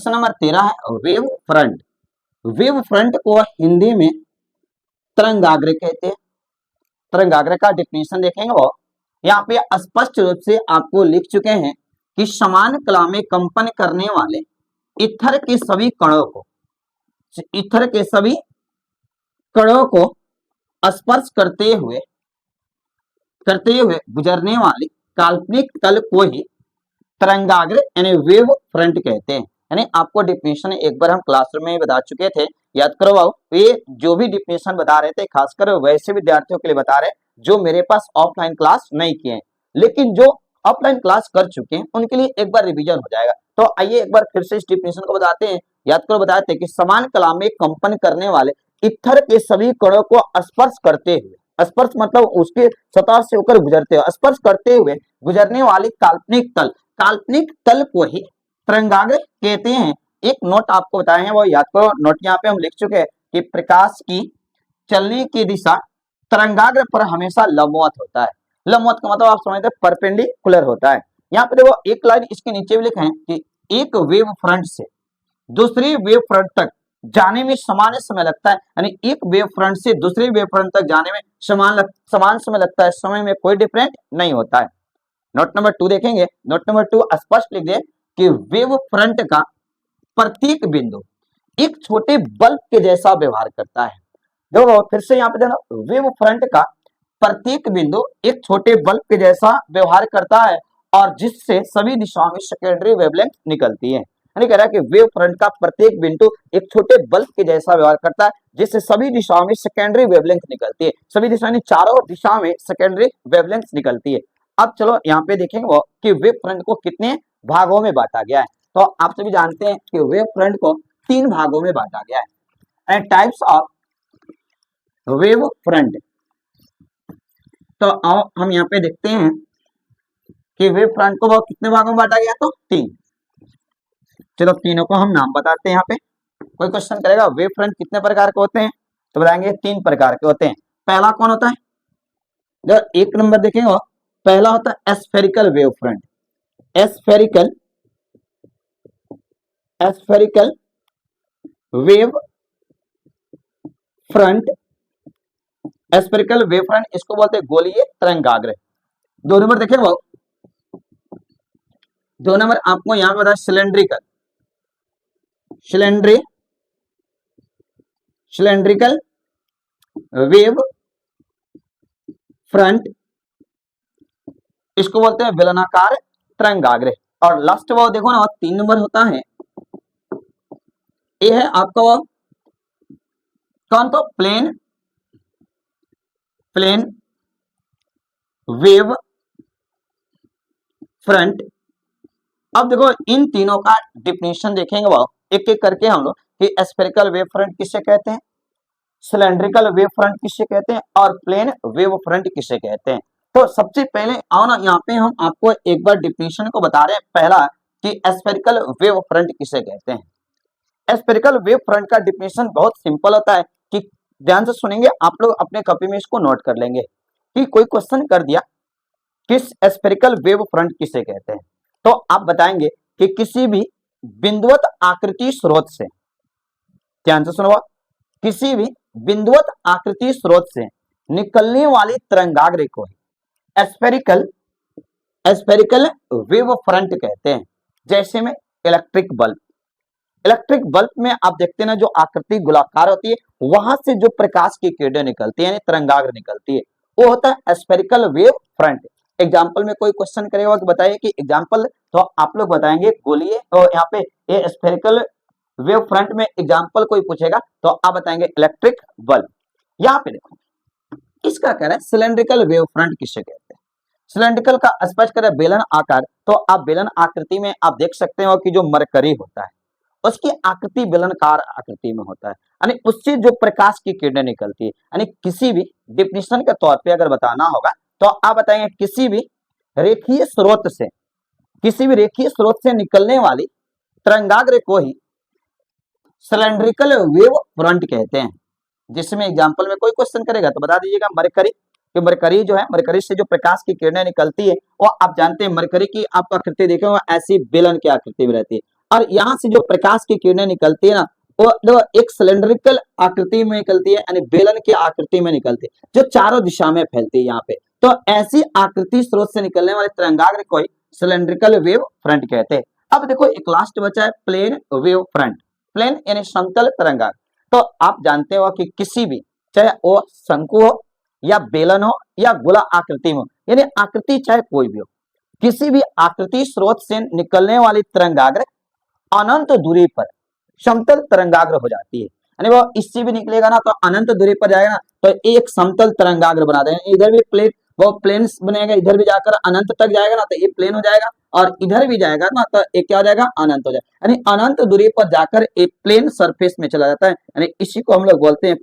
Question number 13 है wave front. Wave front को हिंदी में तरंगाग्र कहते हैं। तरंगाग्र का डिफिनेशन देखेंगे वो यहाँ पे स्पष्ट रूप से आपको लिख चुके हैं कि समान कला में कंपन करने वाले ईथर के सभी कणों को स्पर्श करते हुए गुजरने वाली काल्पनिक तल को ही तरंगाग्र यानी वेव फ्रंट कहते हैं। यानी आपको डिफिनेशन एक बार हम क्लासरूम में बता चुके थे, याद करवाओ। ये जो भी डिफिनेशन बता रहे थे खासकर वैसे विद्यार्थियों के लिए बता रहे जो मेरे पास ऑफलाइन क्लास नहीं किए हैं, लेकिन जो ऑफलाइन क्लास कर चुके हैं उनके लिए एक बार रिवीजन हो जाएगा। तो आइए एक बार फिर से इस डिफिनेशन को बताते हैं। याद करो, बताते हैं कि समान कला में कंपन करने वाले ईथर के सभी कणों को स्पर्श करते हुए, स्पर्श मतलब उसके सतह से होकर गुजरते हुए, स्पर्श करते हुए गुजरने वाली काल्पनिक तल को ही तरंगाग्र कहते हैं। एक नोट आपको बताए हैं वो याद करो। नोट यहाँ पे हम लिख चुके हैं कि प्रकाश की चलने की दिशा तरंगाग्र पर हमेशा लंबवत होता है। लंबवत का मतलब आप समझते हैं परपेंडिकुलर होता है। यहाँ पे देखो एक लाइन इसके नीचे भी लिखा है कि एक वेव फ्रंट से दूसरी वेव फ्रंट तक जाने में समान समय लगता है। यानी एक वेव फ्रंट से दूसरी वेव फ्रंट तक जाने में समान समय लगता है, समय में कोई डिफरेंट नहीं होता है। नोट नंबर 2 देखेंगे। नोट नंबर 2 स्पष्ट लिख दे कि वेव फ्रंट का प्रत्येक बिंदु एक छोटे बल्ब के जैसा व्यवहार करता है। देखो फिर से यहाँ पे देखो, वेव फ्रंट का प्रत्येक बिंदु एक छोटे बल्ब के जैसा व्यवहार करता है और जिससे सभी दिशाओं में सेकेंडरी वेवलेंथ निकलती है। यानी कह रहा है कि वेव फ्रंट का प्रत्येक बिंदु एक छोटे बल्ब के जैसा व्यवहार करता है जिससे सभी दिशाओं में सेकेंडरी वेवलेंथ निकलती है। सभी दिशाओं में, चारों दिशाओं में सेकेंडरी वेवलेंथ निकलती है। अब चलो यहाँ पे देखेंगे वो कि वेव फ्रंट को कितने भागों में बांटा गया है। तो आप सभी जानते हैं कि वेव फ्रंट को 3 भागों में बांटा गया है। And types of wave front. तो आओ हम यहाँ पे देखते हैं कि वेव फ्रंट को वो कितने भागों में बांटा गया, तो 3। चलो तीनों को हम नाम बताते हैं। यहाँ पे कोई क्वेश्चन करेगा वेव फ्रंट कितने प्रकार के होते हैं, तो बताएंगे 3 प्रकार के होते हैं। पहला कौन होता है, जो 1 नंबर देखेंगे पहला होता है spherical wave front. Spherical wave front, spherical wave front इसको बोलते हैं गोलीय तरंगाग्र। 2 नंबर देखेंगे वो, 2 नंबर आपको यहां पे बताया सिलेंड्रिकल वेव फ्रंट, इसको बोलते हैं बेलनाकार तरंगाग्र। और लास्ट वो देखो ना 3 नंबर होता है, ये है आपका वो कौन, तो प्लेन वेव फ्रंट। अब देखो इन तीनों का डिफिनेशन देखेंगे वो एक एक करके हम लोग कि एस्फेरिकल वेव फ्रंट किसे कहते हैं, सिलेंड्रिकल वेव फ्रंट किसे कहते हैं और प्लेन वेव फ्रंट किसे कहते हैं। तो सबसे पहले आओ ना यहाँ पे हम आपको एक बार डिफिनेशन को बता रहे हैं। पहला कि एस्फेरिकल वेव फ्रंट किसे कहते हैं। एस्फेरिकल वेव फ्रंट का डिफिनेशन बहुत सिंपल होता है कि ध्यान से सुनेंगे आप लोग, अपने कॉपी में इसको नोट कर लेंगे कि कोई क्वेश्चन कर दिया किस एस्फेरिकल वेव फ्रंट किसे कहते हैं, तो आप बताएंगे कि किसी भी बिंदुवत आकृति स्रोत से, ध्यान से सुनो, किसी भी बिंदुवत आकृति स्रोत से निकलने वाली तरंगाग्र को एस्फेरिकल वेव फ्रंट कहते हैं। जैसे में इलेक्ट्रिक बल्ब में आप देखते हैं ना, जो आकृति गोलाकार होती है वहां से जो प्रकाश की किरणें निकलती है यानी तरंगाग्र निकलती है, वो होता है एस्फेरिकल वेव फ्रंट। एग्जाम्पल में कोई क्वेश्चन करेगा तो बताइए कि एग्जाम्पल, तो आप लोग बताएंगे गोलीय, तो यहाँ पे ये स्फेरिकल वेव फ्रंट में एग्जाम्पल कोई पूछेगा तो आप बताएंगे इलेक्ट्रिक बल्ब। यहाँ पे देखो इसका कह रहा है सिलेंड्रिकल वेव फ्रंट किसे कहते हैं। सिलेंड्रिकल का स्पष्ट करें बेलन आकार, तो आप बेलन आकृति में आप देख सकते हो कि जो मरकरी होता है उसकी आकृति बेलनकार आकृति में होता है, यानी उससे जो प्रकाश की किरणें निकलती है। यानी किसी भी डिफिनेशन के तौर पे अगर बताना होगा तो आप बताएंगे किसी भी रेखीय स्रोत से निकलने वाली तरंगाग्र को ही सिलेंड्रिकल वेव फ्रंट कहते हैं। जिसमें एग्जांपल में कोई क्वेश्चन करेगा तो बता दीजिएगा मरकरी, कि मरकरी जो है, मरकरी से जो प्रकाश की किरणें निकलती है वो आप जानते हैं मरकरी की आप आकृति देखेंगे ऐसी बेलन की आकृति में रहती है। और यहाँ से जो प्रकाश की किरणें निकलती है ना, वो एक सिलेंड्रिकल आकृति में निकलती है, यानी बेलन की आकृति में निकलती है, जो चारों दिशा में फैलती है यहाँ पे। तो ऐसी आकृति स्रोत से निकलने वाले तरंगाग्र को सिलेंड्रिकल वेव फ्रंट कहते हैं। अब देखो एक लास्ट बचा है प्लेन वेव फ्रंट। प्लेन यानी समतल तरंगाग्र। तो आप जानते हो कि किसी भी, चाहे वो शंकु हो या बेलन हो या गोला आकृति में हो, यानी आकृति चाहे कोई भी हो, किसी भी आकृति स्रोत से निकलने वाली तरंगाग्र अनंत दूरी पर समतल तरंगाग्र हो जाती है। यानी वो इससे भी निकलेगा ना तो अनंत दूरी पर जाएगा ना, तो एक समतल तरंगाग्र बना देगा। इधर भी प्लेन, वो प्लेन बनेगा, इधर भी जाकर अनंत तक जाएगा ना तो ये प्लेन हो जाएगा, और इधर भी जाएगा ना तो एक क्या हो जाएगा, अनंत हो जाएगा। यानी अनंत दूरी पर जाकर एक प्लेन सरफेस में चला जाता है, यानी इसी को हम लोग बोलते हैं